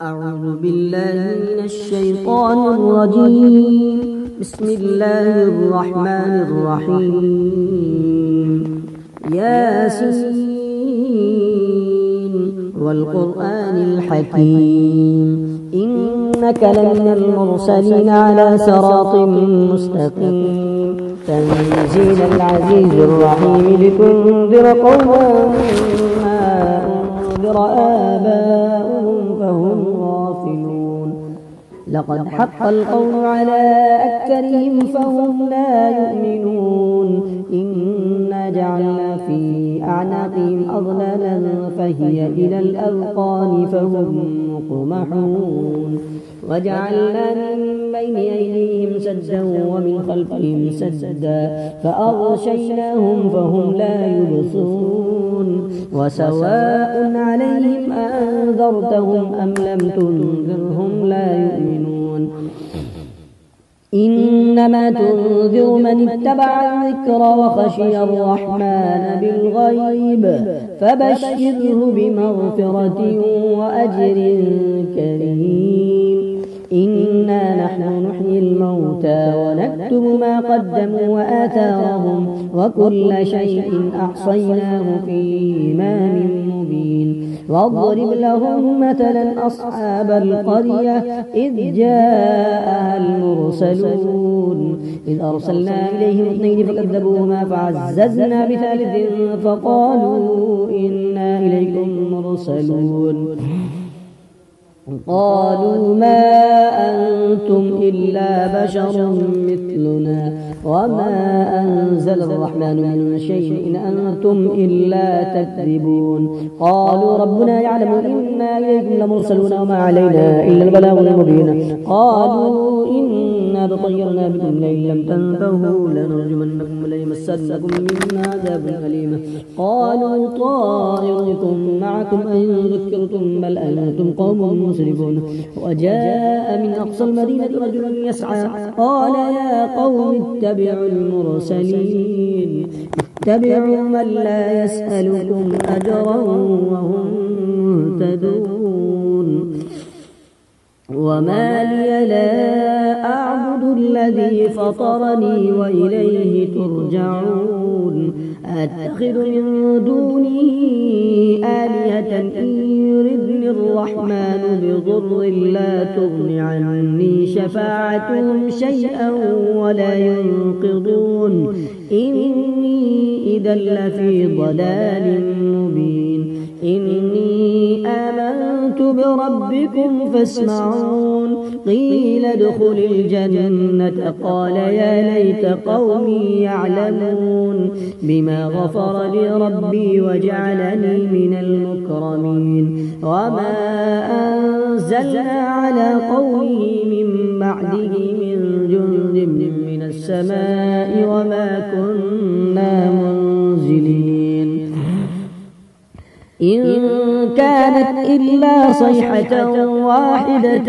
أعوذ بالله من الشيطان الرجيم. بسم الله الرحمن الرحيم. ياسين والقرآن الحكيم إنك لمن المرسلين على صراط مستقيم تنزيل العزيز الرحيم لتنذر قوما ما أنذر آباؤهم فهم غافلون. لقد حق القول على أكثرهم فهم لا يؤمنون. إنا جعلنا في أعناقهم أغلالا فهي إلى الأذقان فهم مقمحون. وجعلنا من بين أيديهم سدا ومن خلفهم سدا فأغشيناهم فهم لا يبصرون. وسواء عليهم أنذرتهم أم لم تنذرهم لا يؤمنون. إنما تنذر من اتبع الذكر وخشي الرحمن بالغيب فبشره بمغفرة وأجر كريم. إنا نحن نحيي الموتى ونكتب ما قدموا وآثارهم وكل شيء أحصيناه في إمام مبين. واضرب لهم مثلا أصحاب القرية إذ جاءها المرسلون إذ أرسلنا إليهم اثنين فكذبوهما فعززنا بثالث فقالوا إنا إليكم مرسلون. قالوا ما أنتم إلا بشر مثلنا وما أنزل الرحمن من شيء إن أنتم إلا تكذبون. قالوا ربنا يعلم إنا إليكم لمرسلون وما علينا إلا البلاغ المبين. قالوا إنا تطيرنا بكم لئن لم تنتهوا لنرجمنكم وليمسنكم منا عذاب أليم. قالوا طائركم معكم أن ذكرتم بل أنتم قوم مسرفون. وجاء من أقصى المدينة رجل يسعى قال يا قوم اتبعوا المرسلين اتبعوا من لا يسألكم أجرا وهم مهتدون. وما لي لا أعبد الذي فطرني وإليه ترجعون. أتخذ من دونه آلهة إن يردني الرحمن بضر لا تغن عني شفاعتهم شيئا ولا ينقضون. إني إذا لفي ضلال مبين. إني آمنت بربكم فاسمعون. قيل ادخل الجنة قال يا ليت قومي يعلمون بما غفر لي ربي وجعلني من المكرمين. وما أنزلنا على قومه من بعده من جند من السماء وما كنا منزلين. إن كانت إلا صيحة واحدة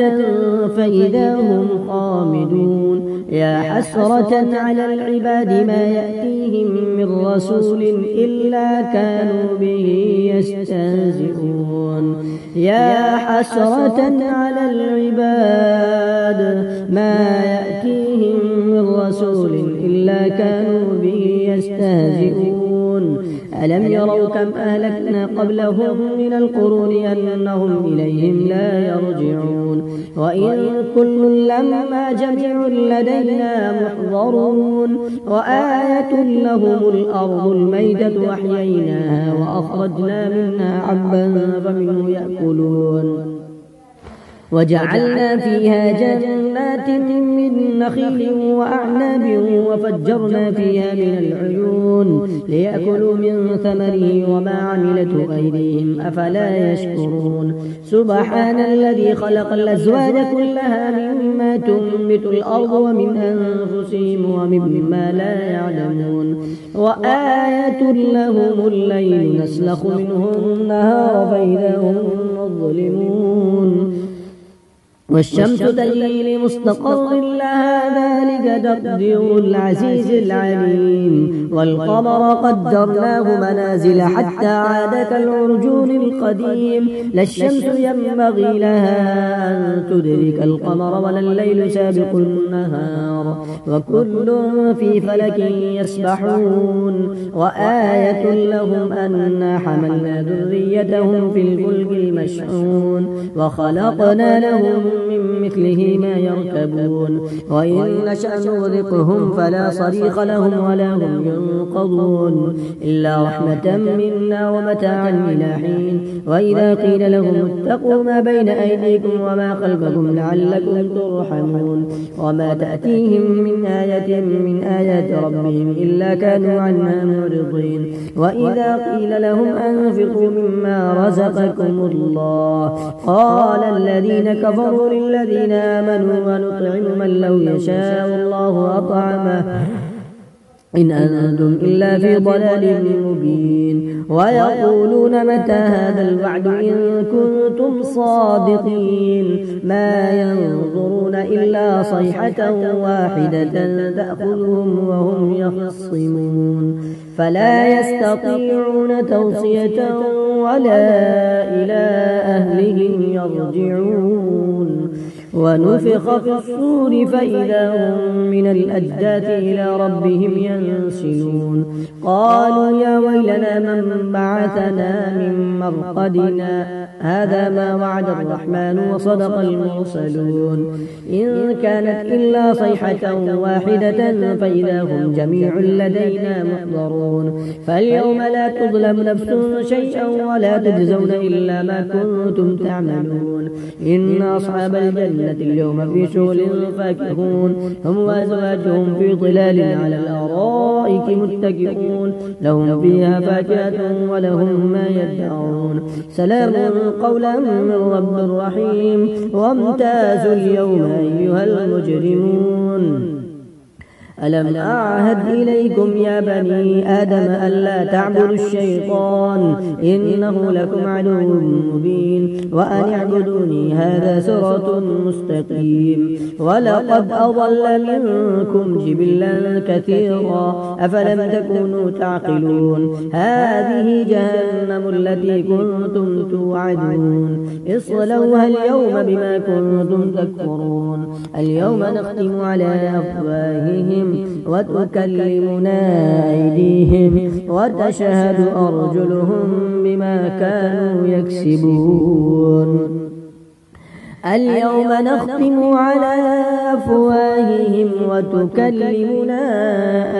فإذا هم خامدون. يا حسرة على العباد ما يأتيهم من رسول إلا كانوا به يستهزئون. يا حسرة على العباد ما يأتيهم من رسول إلا كانوا به يستهزئون. ألم يروا كم أهلكنا قبلهم من القرون أنهم إليهم لا يرجعون. وإن كل لما جميع لدينا محضرون. وآية لهم الأرض الميتة أحييناها وأخرجنا منها حبا فمنه يأكلون. وجعلنا فيها جنات من نخيل وأعناب وفجرنا فيها من العيون ليأكلوا من ثمره وما عملته أيديهم أفلا يشكرون. سبحان الذي خلق الأزواج كلها مما تنبت الأرض ومن أنفسهم ومما لا يعلمون. وآية لهم الليل نسلخ منه النهار فإذا هم مظلمون. والشمس تجري لمستقر لها ذلك تقدير العزيز العليم والقمر قدرناه منازل حتى عاد كالعرجون القديم لا الشمس ينبغي لها أن تدرك القمر ولا الليل سابق النهار وكل في فلك يسبحون وآية لهم أنا حملنا ذريتهم في الفلك المشحون وخلقنا لهم من مثله ما يركبون وإن نشأ نغرقهم فلا صريخ لهم ولا هم ينقضون إلا رحمة منا ومتاعا إلى حين وإذا قيل لهم اتقوا ما بين أيديكم وما خلفكم لعلكم ترحمون وما تأتيهم من آية من آيات ربهم إلا كانوا عنها معرضين وإذا قيل لهم أنفقوا مما رزقكم الله قال الذين كفروا للذين آمنوا ونطعم من لو يشاء الله أطعمه إن أنتم إلا في ضلال مبين ويقولون متى هذا الوعد إن كنتم صادقين ما ينظرون إلا صيحة واحدة تأخذهم وهم يخصمون فلا يستطيعون توصية ولا إلى أهلهم يرجعون ونفخ في الصور فإذا هم من الأجداث إلى ربهم ينسلون قالوا يا ويلنا من بعثنا من مرقدنا هذا ما وعد الرحمن وصدق المرسلون إن كانت إلا صيحة واحدة فإذا هم جميع لدينا محضرون فاليوم لا تظلم نفس شيئا ولا تجزون إلا ما كنتم تعملون إن أصحاب الجنة اليوم في شغل فاكهون هم وأزواجهم في ظلال على الأرائك متكئون لهم فيها فاكهة ولهم ما يدعون سلام قولا من رب رحيم وامتازوا اليوم أيها المجرمون ألم أعهد إليكم يا بني آدم ألا تعبدوا الشيطان إنه لكم عدو مبين وأن اعبدوني هذا صراط مستقيم ولقد أضل منكم جبلا كثيرا أفلم تكونوا تعقلون هذه جهنم التي كنتم توعدون اصلوها اليوم بما كنتم تكفرون اليوم نختم على أفواههم وتكلمنا أيديهم وتشهد أرجلهم بما كانوا يكسبون اليوم نختم على أفواههم وتكلمنا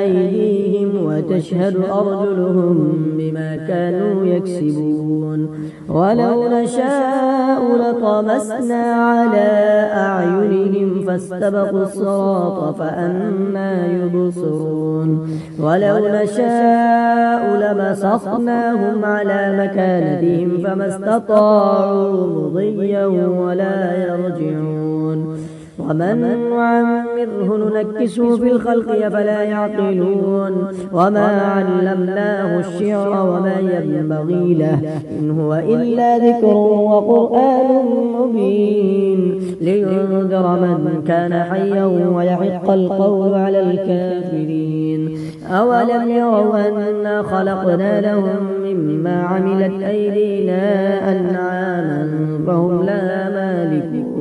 أيديهم وتشهد أرجلهم بما كانوا يكسبون ولو نشاء لطمسنا على أعينهم فاستبقوا الصراط فأنى يبصرون ولو نشاء لمسخناهم على مكانتهم فما استطاعوا مضيا ولا يرجعون ومن نعمره ننكسه في الخلق فلا يعقلون وما علمناه الشعر وما ينبغي له إن هو إلا ذكر وقرآن مبين لينذر من كان حيا ويحق القول على الكافرين أولم يروا أنا خلقنا لهم مما عملت أيدينا أنعاما فهم لها مالكون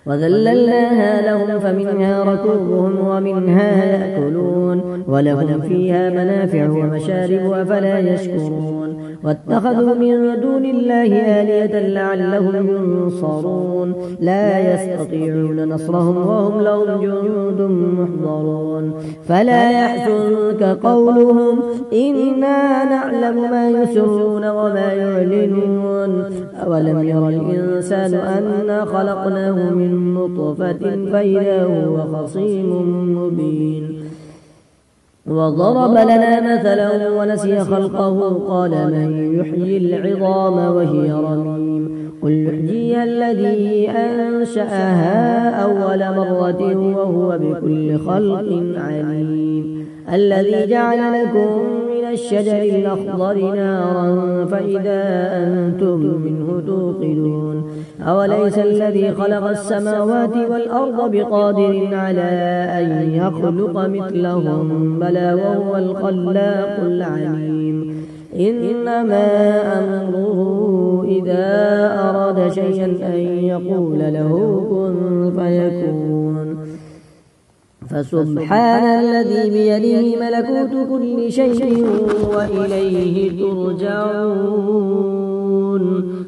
وذللناها لهم فمنها ركوبهم ومنها يأكلون ولهم فيها منافع ومشارب أفلا يشكرون واتخذوا من دون الله آلهة لعلهم ينصرون لا يستطيعون نصرهم وهم لهم جند محضرون فلا يحزنك قولهم إنا نعلم ما يسرون وما يعلنون أولم ير الإنسان أنا خلقناه من نطفة فإذا هو خصيم مبين وضرب لنا مثلا ونسي خلقه قال من يحيي العظام وهي رميم قل يحييها الذي أنشأها أول مرة وهو بكل خلق عليم الذي جعل لكم من الشجر الأخضر نارا فإذا أنتم منه توقدون أوليس الذي خلق السماوات والأرض بقادر على أن يخلق مثلهم بلى وهو الخلاق العليم إنما أمره إذا أراد شيئا أن يقول له كن فيكون فسبحان الذي بيده ملكوت كل شيء وإليه ترجعون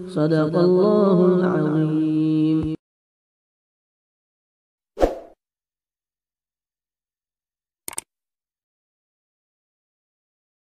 صدق الله العظيم.